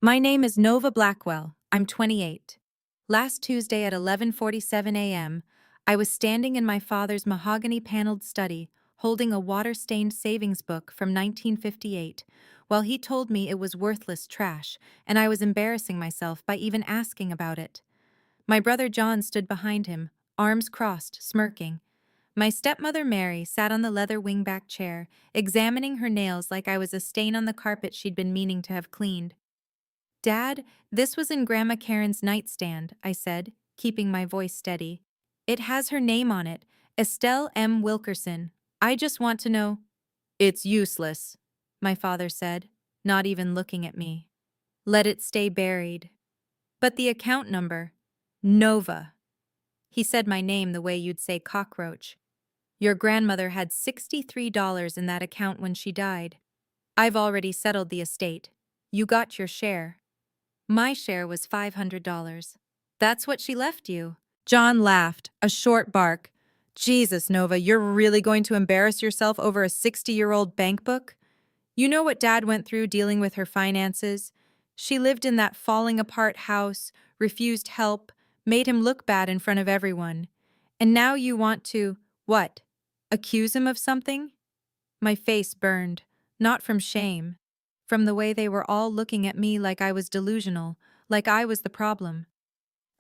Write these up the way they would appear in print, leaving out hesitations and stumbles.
My name is Nova Blackwell. I'm 28. Last Tuesday at 11:47 a.m., I was standing in my father's mahogany-paneled study, holding a water-stained savings book from 1958, while he told me it was worthless trash, and I was embarrassing myself by even asking about it. My brother John stood behind him, arms crossed, smirking. My stepmother Mary sat on the leather wingback chair, examining her nails like I was a stain on the carpet she'd been meaning to have cleaned. Dad, this was in Grandma Karen's nightstand, I said, keeping my voice steady. It has her name on it, Estelle M. Wilkerson. I just want to know. It's useless, my father said, not even looking at me. Let it stay buried. But the account number. Nova. He said my name the way you'd say cockroach. Your grandmother had $63 in that account when she died. I've already settled the estate. You got your share. My share was $500. That's what she left you. John laughed, a short bark. Jesus, Nova, you're really going to embarrass yourself over a 60-year-old bank book? You know what Dad went through dealing with her finances? She lived in that falling-apart house, refused help, made him look bad in front of everyone. And now you want to, what? Accuse him of something? My face burned, not from shame, from the way they were all looking at me like I was delusional, like I was the problem.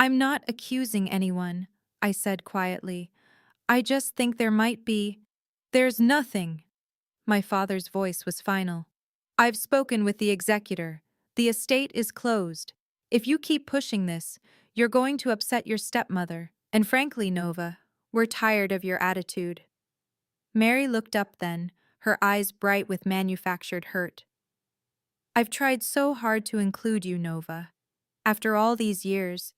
I'm not accusing anyone, I said quietly. I just think there might be. There's nothing. My father's voice was final. I've spoken with the executor. The estate is closed. If you keep pushing this, you're going to upset your stepmother. And frankly, Nova, we're tired of your attitude. Mary looked up then, her eyes bright with manufactured hurt. I've tried so hard to include you, Nova. After all these years,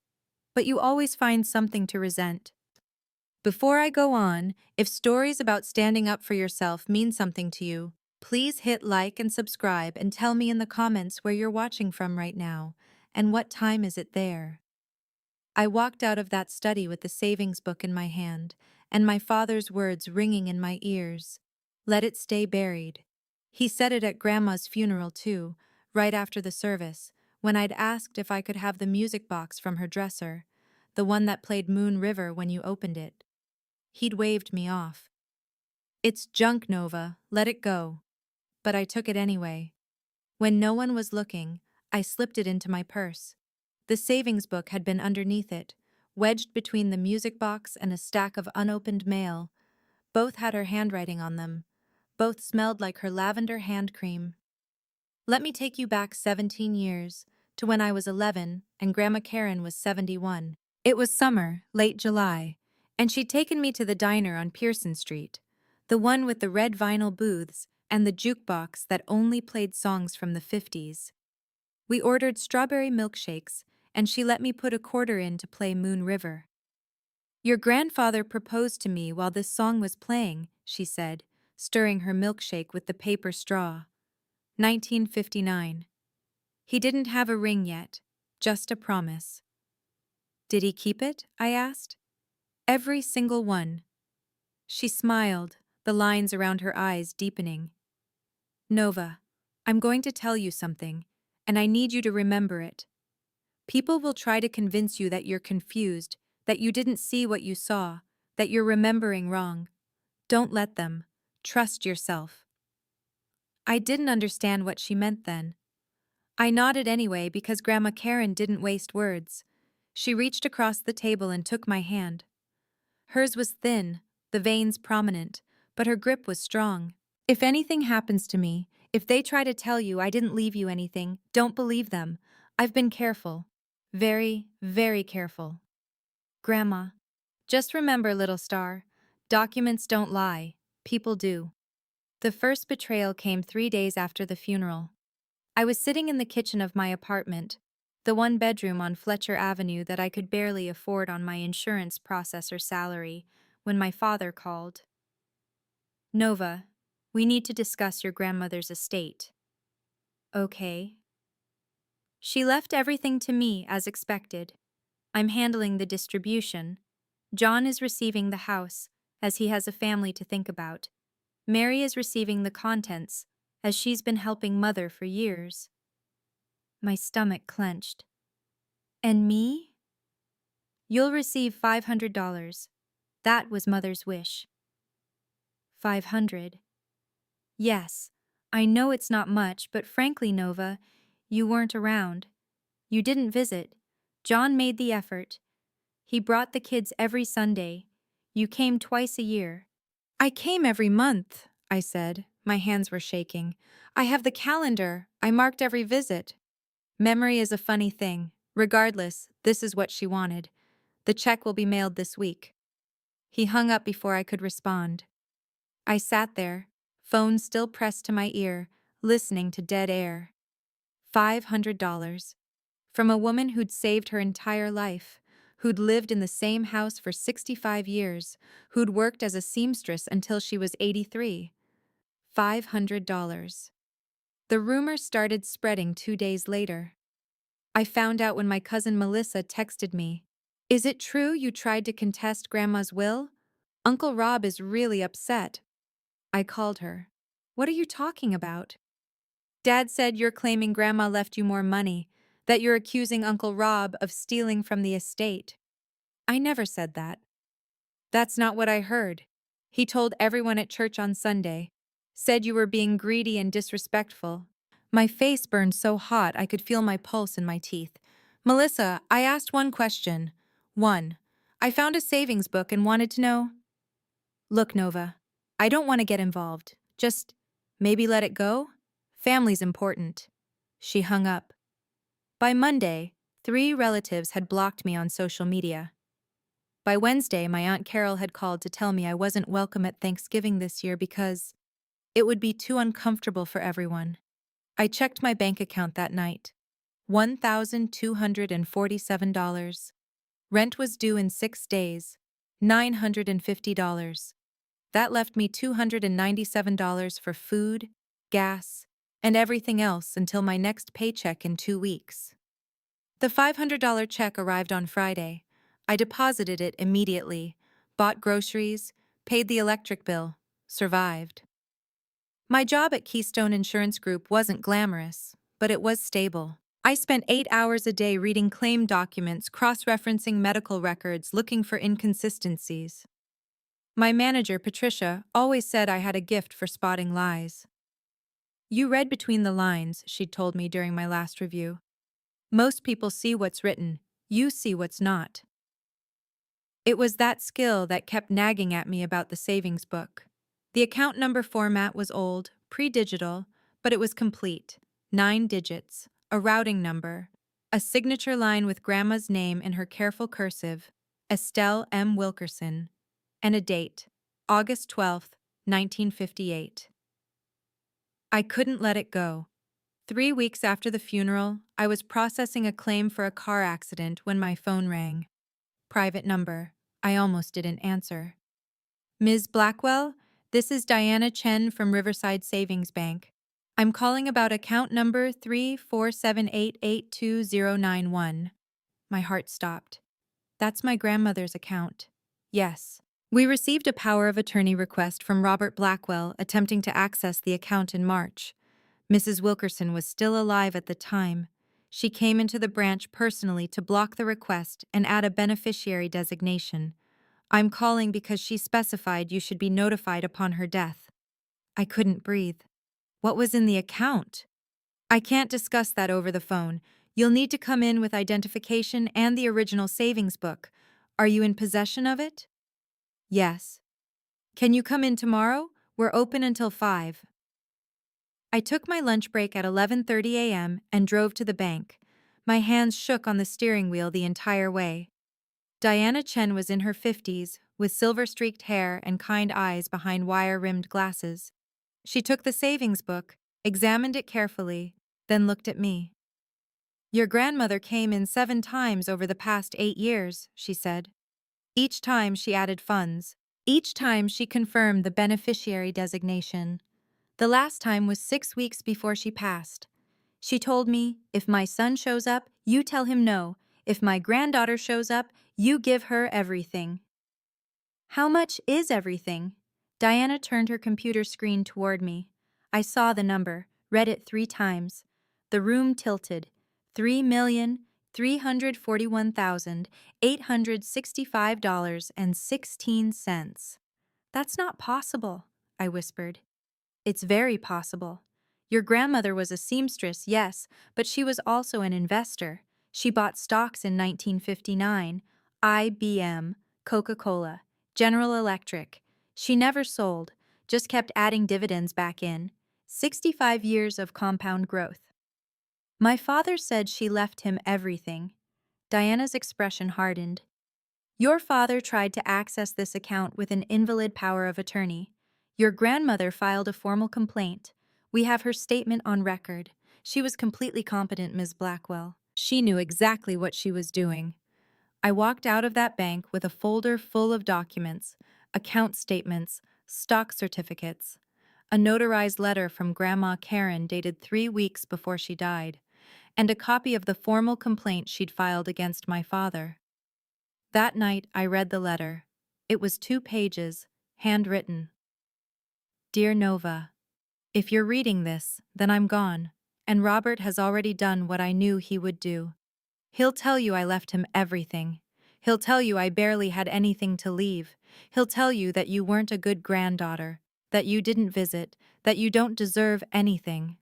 but you always find something to resent. Before I go on, if stories about standing up for yourself mean something to you, please hit like and subscribe and tell me in the comments where you're watching from right now, and what time is it there. I walked out of that study with the savings book in my hand, and my father's words ringing in my ears. Let it stay buried. He said it at Grandma's funeral too, right after the service, when I'd asked if I could have the music box from her dresser, the one that played Moon River when you opened it. He'd waved me off. It's junk, Nova, let it go. But I took it anyway. When no one was looking, I slipped it into my purse. The savings book had been underneath it, wedged between the music box and a stack of unopened mail. Both had her handwriting on them. Both smelled like her lavender hand cream. Let me take you back 17 years, to when I was 11 and Grandma Karen was 71. It was summer, late July, and she'd taken me to the diner on Pearson Street, the one with the red vinyl booths and the jukebox that only played songs from the 50s. We ordered strawberry milkshakes, and she let me put a quarter in to play Moon River. Your grandfather proposed to me while this song was playing, she said, stirring her milkshake with the paper straw. 1959. He didn't have a ring yet, just a promise. Did he keep it? I asked. Every single one. She smiled, the lines around her eyes deepening. Nova, I'm going to tell you something, and I need you to remember it. People will try to convince you that you're confused, that you didn't see what you saw, that you're remembering wrong. Don't let them. Trust yourself. I didn't understand what she meant then. I nodded anyway because Grandma Karen didn't waste words. She reached across the table and took my hand. Hers was thin, the veins prominent, but her grip was strong. If anything happens to me, if they try to tell you I didn't leave you anything, don't believe them. I've been careful. Very, very careful. Grandma, just remember, little star, documents don't lie, people do. The first betrayal came 3 days after the funeral. I was sitting in the kitchen of my apartment, the one bedroom on Fletcher Avenue that I could barely afford on my insurance processor salary, when my father called. Nova, we need to discuss your grandmother's estate. Okay. She left everything to me as expected. I'm handling the distribution. John is receiving the house, as he has a family to think about. Mary is receiving the contents, as she's been helping Mother for years. My stomach clenched. And me? You'll receive $500. That was Mother's wish. 500. Yes, I know it's not much, but frankly, Nova, you weren't around. You didn't visit. John made the effort. He brought the kids every Sunday. You came twice a year. I came every month, I said. My hands were shaking. I have the calendar. I marked every visit. Memory is a funny thing. Regardless, this is what she wanted. The check will be mailed this week. He hung up before I could respond. I sat there, phone still pressed to my ear, listening to dead air. $500. From a woman who'd saved her entire life, who'd lived in the same house for 65 years, who'd worked as a seamstress until she was 83. $500. The rumor started spreading 2 days later. I found out when my cousin Melissa texted me. Is it true you tried to contest Grandma's will? Uncle Rob is really upset. I called her. What are you talking about? Dad said you're claiming Grandma left you more money, that you're accusing Uncle Rob of stealing from the estate. I never said that. That's not what I heard. He told everyone at church on Sunday. Said you were being greedy and disrespectful. My face burned so hot I could feel my pulse in my teeth. Melissa, I asked one question. 1. I found a savings book and wanted to know. Look, Nova, I don't want to get involved. Just maybe let it go? Family's important. She hung up. By Monday, 3 relatives had blocked me on social media. By Wednesday, my Aunt Carol had called to tell me I wasn't welcome at Thanksgiving this year because it would be too uncomfortable for everyone. I checked my bank account that night. $1,247. Rent was due in 6 days. $950. That left me $297 for food, gas, and everything else until my next paycheck in 2 weeks. The $500 check arrived on Friday. I deposited it immediately, bought groceries, paid the electric bill, survived. My job at Keystone Insurance Group wasn't glamorous, but it was stable. I spent 8 hours a day reading claim documents, cross-referencing medical records, looking for inconsistencies. My manager, Patricia, always said I had a gift for spotting lies. You read between the lines, she'd told me during my last review. Most people see what's written, you see what's not. It was that skill that kept nagging at me about the savings book. The account number format was old, pre-digital, but it was complete. 9 digits, a routing number, a signature line with Grandma's name in her careful cursive, Estelle M. Wilkerson, and a date, August 12, 1958. I couldn't let it go. 3 weeks after the funeral, I was processing a claim for a car accident when my phone rang. Private number. I almost didn't answer. Ms. Blackwell, this is Diana Chen from Riverside Savings Bank. I'm calling about account number 347882091. My heart stopped. That's my grandmother's account. Yes. We received a power of attorney request from Robert Blackwell attempting to access the account in March. Mrs. Wilkerson was still alive at the time. She came into the branch personally to block the request and add a beneficiary designation. I'm calling because she specified you should be notified upon her death. I couldn't breathe. What was in the account? I can't discuss that over the phone. You'll need to come in with identification and the original savings book. Are you in possession of it? Yes. Can you come in tomorrow? We're open until 5. I took my lunch break at 11:30 a.m. and drove to the bank. My hands shook on the steering wheel the entire way. Diana Chen was in her 50s, with silver-streaked hair and kind eyes behind wire-rimmed glasses. She took the savings book, examined it carefully, then looked at me. Your grandmother came in 7 times over the past 8 years, she said. Each time she added funds. Each time she confirmed the beneficiary designation. The last time was 6 weeks before she passed. She told me, if my son shows up, you tell him no. If my granddaughter shows up, you give her everything. How much is everything? Diana turned her computer screen toward me. I saw the number, read it 3 times. The room tilted. $3,341,865.16. That's not possible, I whispered. It's very possible. Your grandmother was a seamstress, yes, but she was also an investor. She bought stocks in 1959, IBM, Coca-Cola, General Electric. She never sold, just kept adding dividends back in. 65 years of compound growth. My father said she left him everything. Diana's expression hardened. Your father tried to access this account with an invalid power of attorney. Your grandmother filed a formal complaint. We have her statement on record. She was completely competent, Ms. Blackwell. She knew exactly what she was doing. I walked out of that bank with a folder full of documents, account statements, stock certificates, a notarized letter from Grandma Karen dated 3 weeks before she died, and a copy of the formal complaint she'd filed against my father. That night, I read the letter. It was 2 pages, handwritten. Dear Nova, if you're reading this, then I'm gone, and Robert has already done what I knew he would do. He'll tell you I left him everything. He'll tell you I barely had anything to leave. He'll tell you that you weren't a good granddaughter, that you didn't visit, that you don't deserve anything.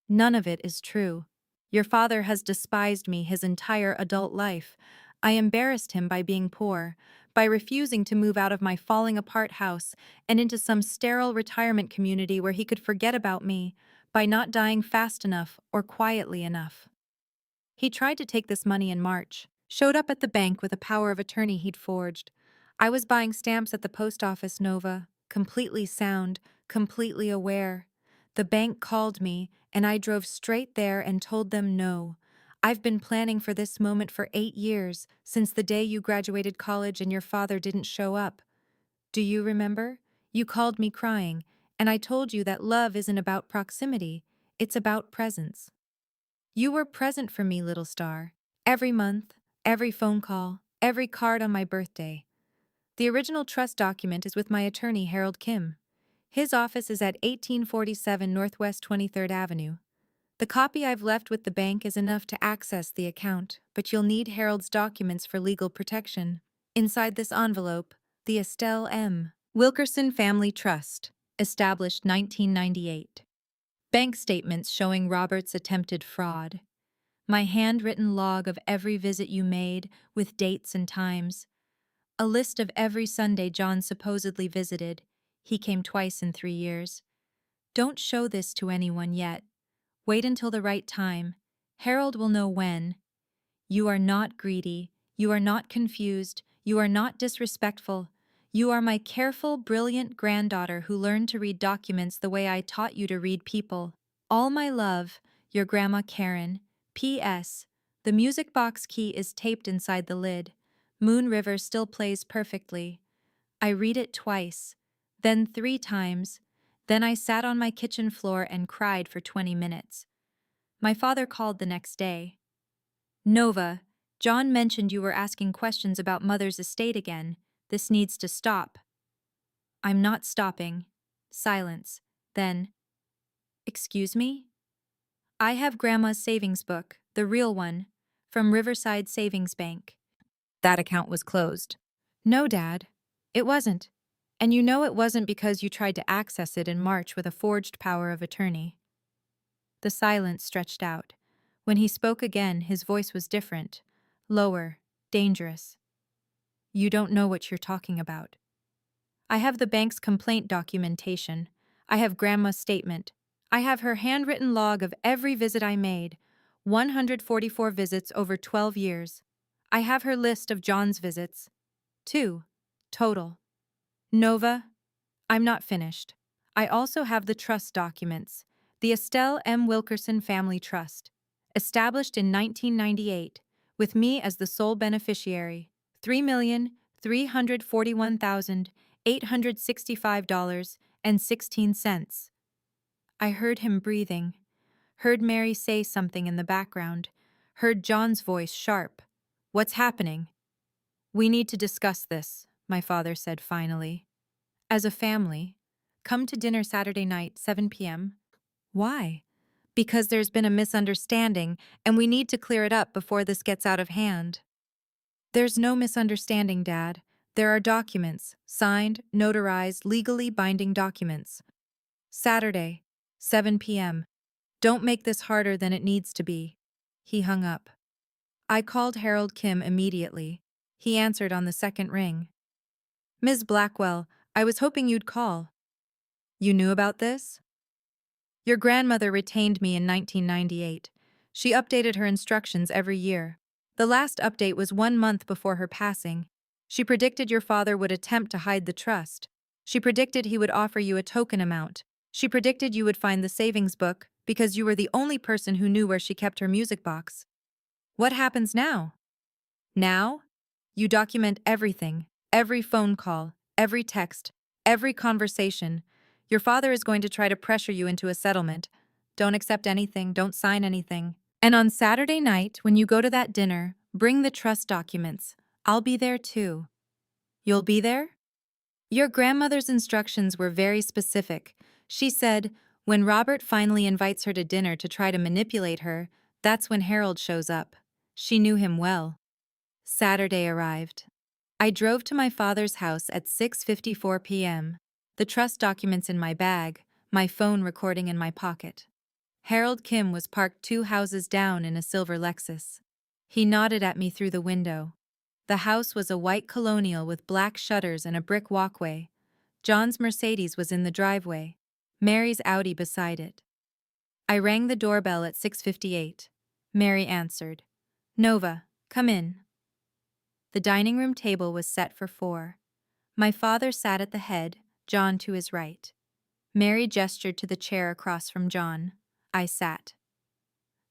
None of it is true. Your father has despised me his entire adult life. I embarrassed him by being poor, by refusing to move out of my falling-apart house and into some sterile retirement community where he could forget about me, by not dying fast enough or quietly enough. He tried to take this money in March, showed up at the bank with a power of attorney he'd forged. I was buying stamps at the post office, Nova, completely sound, completely aware. The bank called me, and I drove straight there and told them no. I've been planning for this moment for 8 years, since the day you graduated college and your father didn't show up. Do you remember? You called me crying, and I told you that love isn't about proximity, it's about presence. You were present for me, little star. Every month, every phone call, every card on my birthday. The original trust document is with my attorney, Harold Kim. His office is at 1847 Northwest 23rd Avenue. The copy I've left with the bank is enough to access the account, but you'll need Harold's documents for legal protection. Inside this envelope, the Estelle M. Wilkerson Family Trust, established 1998. Bank statements showing Robert's attempted fraud. My handwritten log of every visit you made, with dates and times. A list of every Sunday John supposedly visited. He came twice in 3 years. Don't show this to anyone yet. Wait until the right time. Harold will know when. You are not greedy. You are not confused. You are not disrespectful. You are my careful, brilliant granddaughter who learned to read documents the way I taught you to read people. All my love, your Grandma Karen. P.S. The music box key is taped inside the lid. Moon River still plays perfectly. I read it twice, then 3 times. Then I sat on my kitchen floor and cried for 20 minutes. My father called the next day. Nova, John mentioned you were asking questions about Mother's estate again. This needs to stop. I'm not stopping. Silence. Then, excuse me? I have Grandma's savings book, the real one, from Riverside Savings Bank. That account was closed. No, Dad, it wasn't. And you know it wasn't because you tried to access it in March with a forged power of attorney. The silence stretched out. When he spoke again, his voice was different, lower, dangerous. You don't know what you're talking about. I have the bank's complaint documentation. I have Grandma's statement. I have her handwritten log of every visit I made, 144 visits over 12 years. I have her list of John's visits. 2, total. Nova, I'm not finished. I also have the trust documents, the Estelle M. Wilkerson Family Trust, established in 1998, with me as the sole beneficiary, $3,341,865.16. I heard him breathing, heard Mary say something in the background, heard John's voice sharp. What's happening? We need to discuss this, my father said finally. As a family, come to dinner Saturday night, 7 p.m. Why? Because there's been a misunderstanding, and we need to clear it up before this gets out of hand. There's no misunderstanding, Dad. There are documents, signed, notarized, legally binding documents. Saturday, 7 p.m. Don't make this harder than it needs to be. He hung up. I called Harold Kim immediately. He answered on the second ring. Ms. Blackwell, I was hoping you'd call. You knew about this? Your grandmother retained me in 1998. She updated her instructions every year. The last update was 1 month before her passing. She predicted your father would attempt to hide the trust. She predicted he would offer you a token amount. She predicted you would find the savings book because you were the only person who knew where she kept her music box. What happens now? Now? You document everything, every phone call, every text, every conversation. Your father is going to try to pressure you into a settlement. Don't accept anything, don't sign anything. And on Saturday night, when you go to that dinner, bring the trust documents. I'll be there too. You'll be there? Your grandmother's instructions were very specific. She said, when Robert finally invites her to dinner to try to manipulate her, that's when Harold shows up. She knew him well. Saturday arrived. I drove to my father's house at 6:54 p.m., the trust documents in my bag, my phone recording in my pocket. Harold Kim was parked 2 houses down in a silver Lexus. He nodded at me through the window. The house was a white colonial with black shutters and a brick walkway. John's Mercedes was in the driveway, Mary's Audi beside it. I rang the doorbell at 6:58. Mary answered. Nova, come in. The dining room table was set for 4. My father sat at the head, John to his right. Mary gestured to the chair across from John. I sat.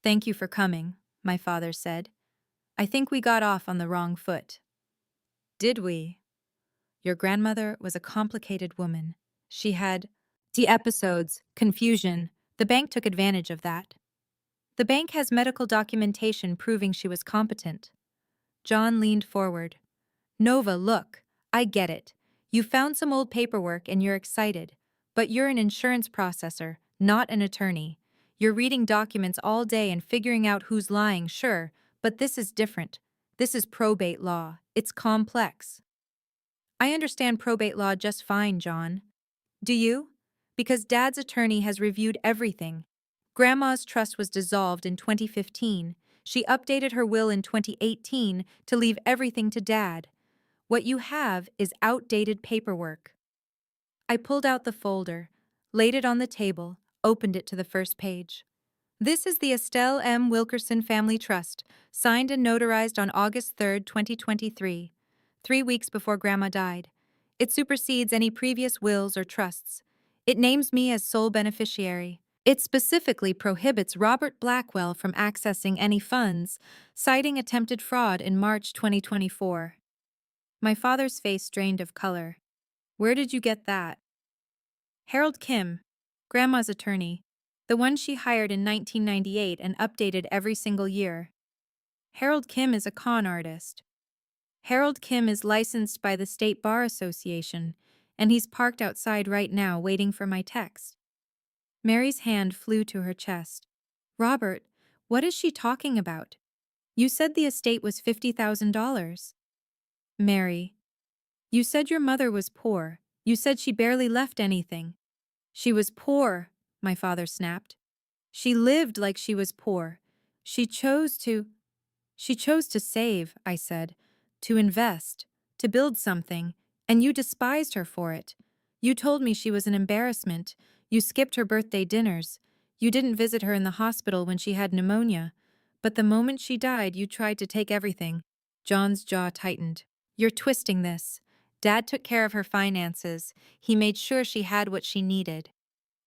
Thank you for coming, my father said. I think we got off on the wrong foot. Did we? Your grandmother was a complicated woman. She had episodes, confusion. The bank took advantage of that. The bank has medical documentation proving she was competent. John leaned forward. Nova, look, I get it. You found some old paperwork and you're excited. But you're an insurance processor, not an attorney. You're reading documents all day and figuring out who's lying, sure, but this is different. This is probate law. It's complex. I understand probate law just fine, John. Do you? Because Dad's attorney has reviewed everything. Grandma's trust was dissolved in 2015. She updated her will in 2018 to leave everything to Dad. What you have is outdated paperwork. I pulled out the folder, laid it on the table, opened it to the first page. This is the Estelle M. Wilkerson Family Trust, signed and notarized on August 3, 2023, 3 weeks before Grandma died. It supersedes any previous wills or trusts. It names me as sole beneficiary. It specifically prohibits Robert Blackwell from accessing any funds, citing attempted fraud in March 2024. My father's face drained of color. Where did you get that? Harold Kim, Grandma's attorney, the one she hired in 1998 and updated every single year. Harold Kim is a con artist. Harold Kim is licensed by the State Bar Association, and he's parked outside right now waiting for my text. Mary's hand flew to her chest. Robert, what is she talking about? You said the estate was $50,000. Mary, you said your mother was poor. You said she barely left anything. She was poor, my father snapped. She lived like she was poor. She chose to save, I said, to invest, to build something, and you despised her for it. You told me she was an embarrassment. You skipped her birthday dinners. You didn't visit her in the hospital when she had pneumonia. But the moment she died, you tried to take everything. John's jaw tightened. You're twisting this. Dad took care of her finances. He made sure she had what she needed.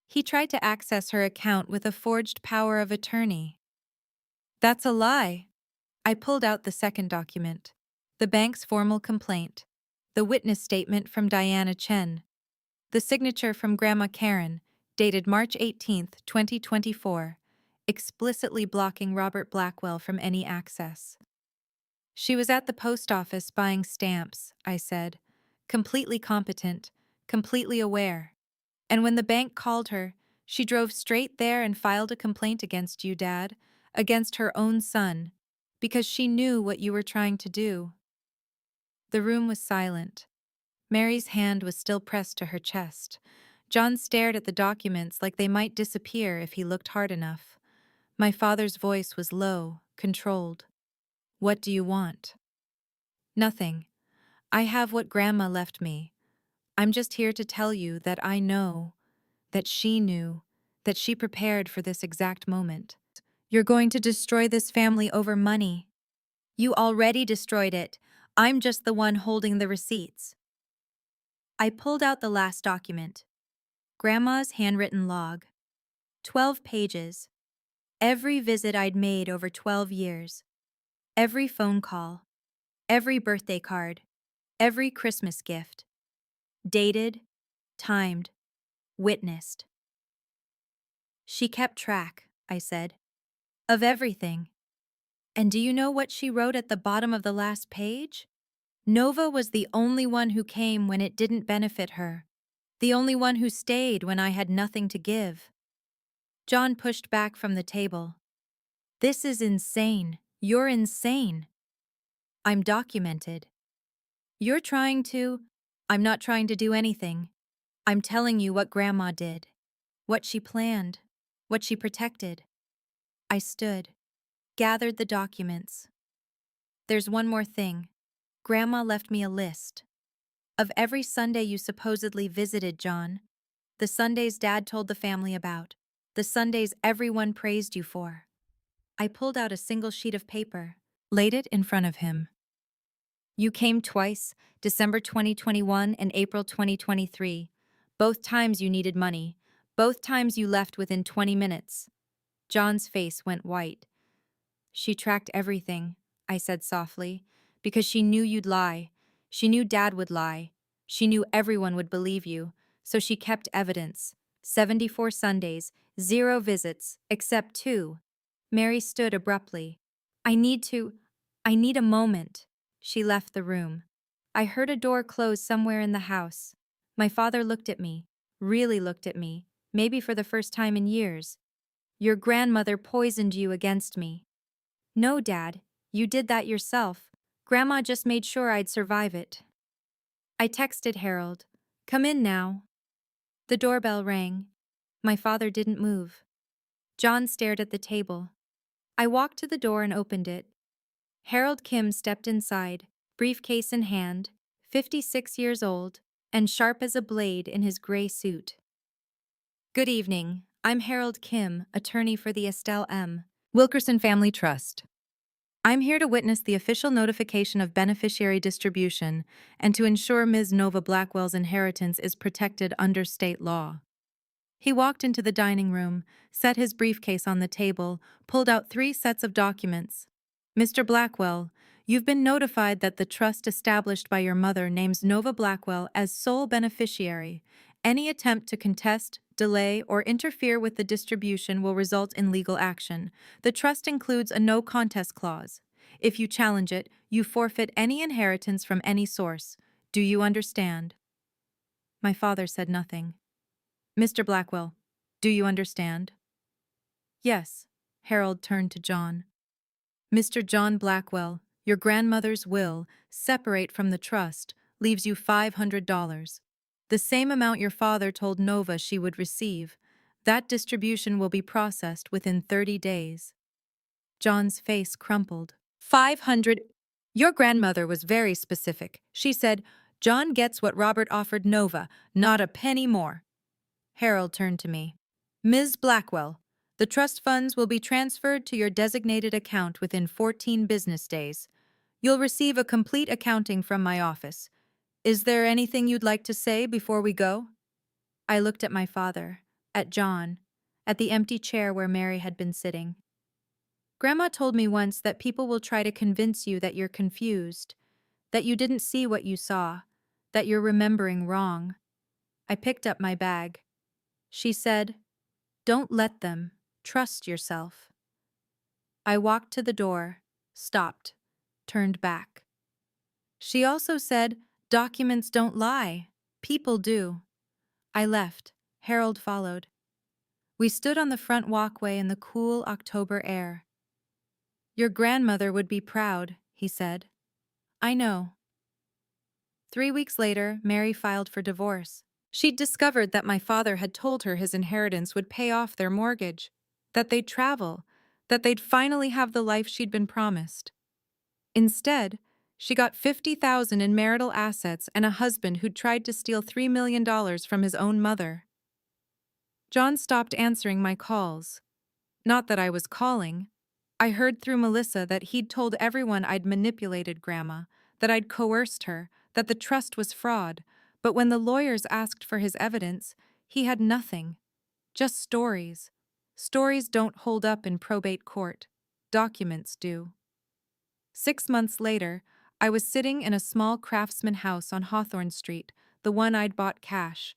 He tried to access her account with a forged power of attorney. That's a lie. I pulled out the second document. The bank's formal complaint. The witness statement from Diana Chen. The signature from Grandma Karen, dated March 18, 2024, explicitly blocking Robert Blackwell from any access. She was at the post office buying stamps, I said, completely competent, completely aware. And when the bank called her, She drove straight there and filed a complaint against you, Dad, against her own son, because she knew what you were trying to do. The room was silent. Mary's hand was still pressed to her chest. John stared at the documents like they might disappear if he looked hard enough. My father's voice was low, controlled. What do you want? Nothing. I have what Grandma left me. I'm just here to tell you that I know, that she knew, that she prepared for this exact moment. You're going to destroy this family over money. You already destroyed it. I'm just the one holding the receipts. I pulled out the last document. Grandma's handwritten log. 12 pages. Every visit I'd made over 12 years. Every phone call. Every birthday card. Every Christmas gift. Dated, timed, witnessed. She kept track, I said, of everything. And do you know what she wrote at the bottom of the last page? Nova was the only one who came when it didn't benefit her. The only one who stayed when I had nothing to give. John pushed back from the table. This is insane. You're insane. I'm documented. You're trying to. I'm not trying to do anything. I'm telling you what Grandma did. What she planned. What she protected. I stood. Gathered the documents. There's one more thing. Grandma left me a list. Of every Sunday you supposedly visited, John. The Sundays Dad told the family about. The Sundays everyone praised you for. I pulled out a single sheet of paper, laid it in front of him. You came twice, December 2021 and April 2023. Both times you needed money. Both times you left within 20 minutes. John's face went white. She tracked everything, I said softly, because she knew you'd lie. She knew Dad would lie. She knew everyone would believe you, so she kept evidence. 74 Sundays, 0 visits, except 2. Mary stood abruptly. I need a moment. She left the room. I heard a door close somewhere in the house. My father looked at me, really looked at me, maybe for the first time in years. Your grandmother poisoned you against me. No, Dad, you did that yourself. Grandma just made sure I'd survive it. I texted Harold, come in now. The doorbell rang. My father didn't move. John stared at the table. I walked to the door and opened it. Harold Kim stepped inside, briefcase in hand, 56 years old, and sharp as a blade in his gray suit. Good evening. I'm Harold Kim, attorney for the Estelle M. Wilkerson Family Trust. I'm here to witness the official notification of beneficiary distribution and to ensure Ms. Nova Blackwell's inheritance is protected under state law. He walked into the dining room, set his briefcase on the table, pulled out 3 sets of documents. Mr. Blackwell, you've been notified that the trust established by your mother names Nova Blackwell as sole beneficiary. Any attempt to contest, delay, or interfere with the distribution will result in legal action. The trust includes a no contest clause. If you challenge it, you forfeit any inheritance from any source. Do you understand? My father said nothing. Mr. Blackwell, do you understand? Yes. Harold turned to John. Mr. John Blackwell, your grandmother's will, separate from the trust, leaves you $500. The same amount your father told Nova she would receive. That distribution will be processed within 30 days. John's face crumpled. 500. Your grandmother was very specific. She said, John gets what Robert offered Nova, not a penny more. Harold turned to me. Ms. Blackwell, the trust funds will be transferred to your designated account within 14 business days. You'll receive a complete accounting from my office. Is there anything you'd like to say before we go? I looked at my father, at John, at the empty chair where Mary had been sitting. Grandma told me once that people will try to convince you that you're confused, that you didn't see what you saw, that you're remembering wrong. I picked up my bag. She said, don't let them. Trust yourself. I walked to the door, stopped, turned back. She also said, documents don't lie. People do. I left. Harold followed. We stood on the front walkway in the cool October air. "Your grandmother would be proud," he said. "I know." 3 weeks later, Mary filed for divorce. She'd discovered that my father had told her his inheritance would pay off their mortgage, that they'd travel, that they'd finally have the life she'd been promised. Instead, she got $50,000 in marital assets and a husband who'd tried to steal $3 million from his own mother. John stopped answering my calls. Not that I was calling. I heard through Melissa that he'd told everyone I'd manipulated Grandma, that I'd coerced her, that the trust was fraud, but when the lawyers asked for his evidence, he had nothing. Just stories. Stories don't hold up in probate court. Documents do. 6 months later, I was sitting in a small craftsman house on Hawthorne Street, the one I'd bought cash.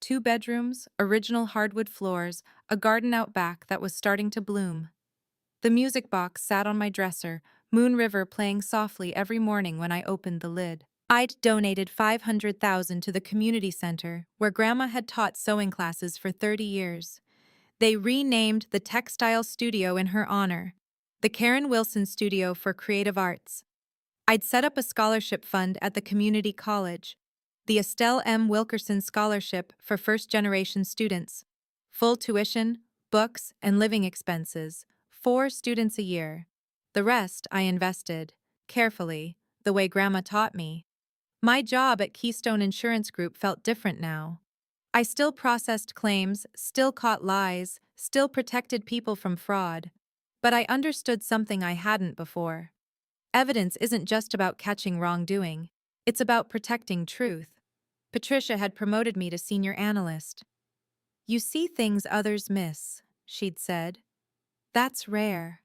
2 bedrooms, original hardwood floors, a garden out back that was starting to bloom. The music box sat on my dresser, Moon River playing softly every morning when I opened the lid. I'd donated $500,000 to the community center, where Grandma had taught sewing classes for 30 years. They renamed the textile studio in her honor, the Karen Wilson Studio for Creative Arts. I'd set up a scholarship fund at the community college, the Estelle M. Wilkerson Scholarship for first-generation students. Full tuition, books, and living expenses, 4 students a year. The rest I invested, carefully, the way Grandma taught me. My job at Keystone Insurance Group felt different now. I still processed claims, still caught lies, still protected people from fraud. But I understood something I hadn't before. Evidence isn't just about catching wrongdoing, it's about protecting truth. Patricia had promoted me to senior analyst. "You see things others miss," she'd said. "That's rare."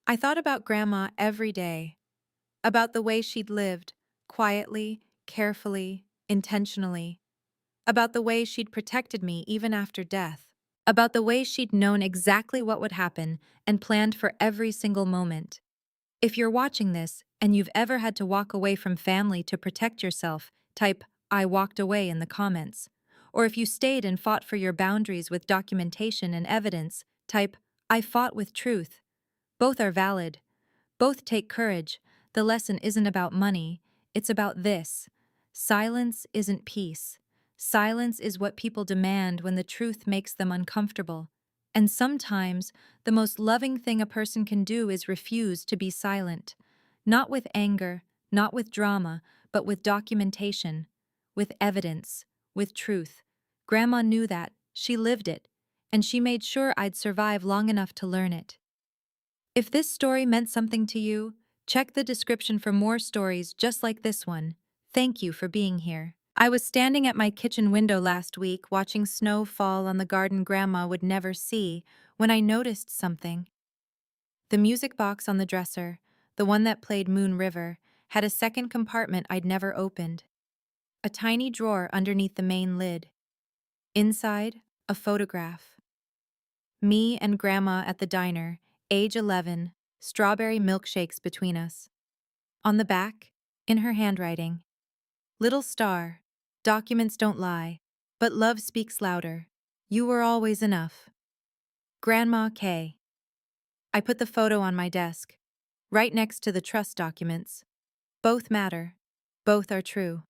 I thought about Grandma every day, about the way she'd lived, quietly, carefully, intentionally, about the way she'd protected me even after death, about the way she'd known exactly what would happen and planned for every single moment. If you're watching this and you've ever had to walk away from family to protect yourself, type "I walked away" in the comments. Or if you stayed and fought for your boundaries with documentation and evidence, type "I fought with truth." Both are valid. Both take courage. The lesson isn't about money, it's about this. Silence isn't peace. Silence is what people demand when the truth makes them uncomfortable. And sometimes, the most loving thing a person can do is refuse to be silent. Not with anger, not with drama, but with documentation, with evidence, with truth. Grandma knew that, she lived it, and she made sure I'd survive long enough to learn it. If this story meant something to you, check the description for more stories just like this one. Thank you for being here. I was standing at my kitchen window last week watching snow fall on the garden Grandma would never see when I noticed something. The music box on the dresser, the one that played Moon River, had a second compartment I'd never opened. A tiny drawer underneath the main lid. Inside, a photograph. Me and Grandma at the diner, age 11, strawberry milkshakes between us. On the back, in her handwriting, "Little star, documents don't lie, but love speaks louder. You were always enough. Grandma K." I put the photo on my desk, right next to the trust documents. Both matter. Both are true.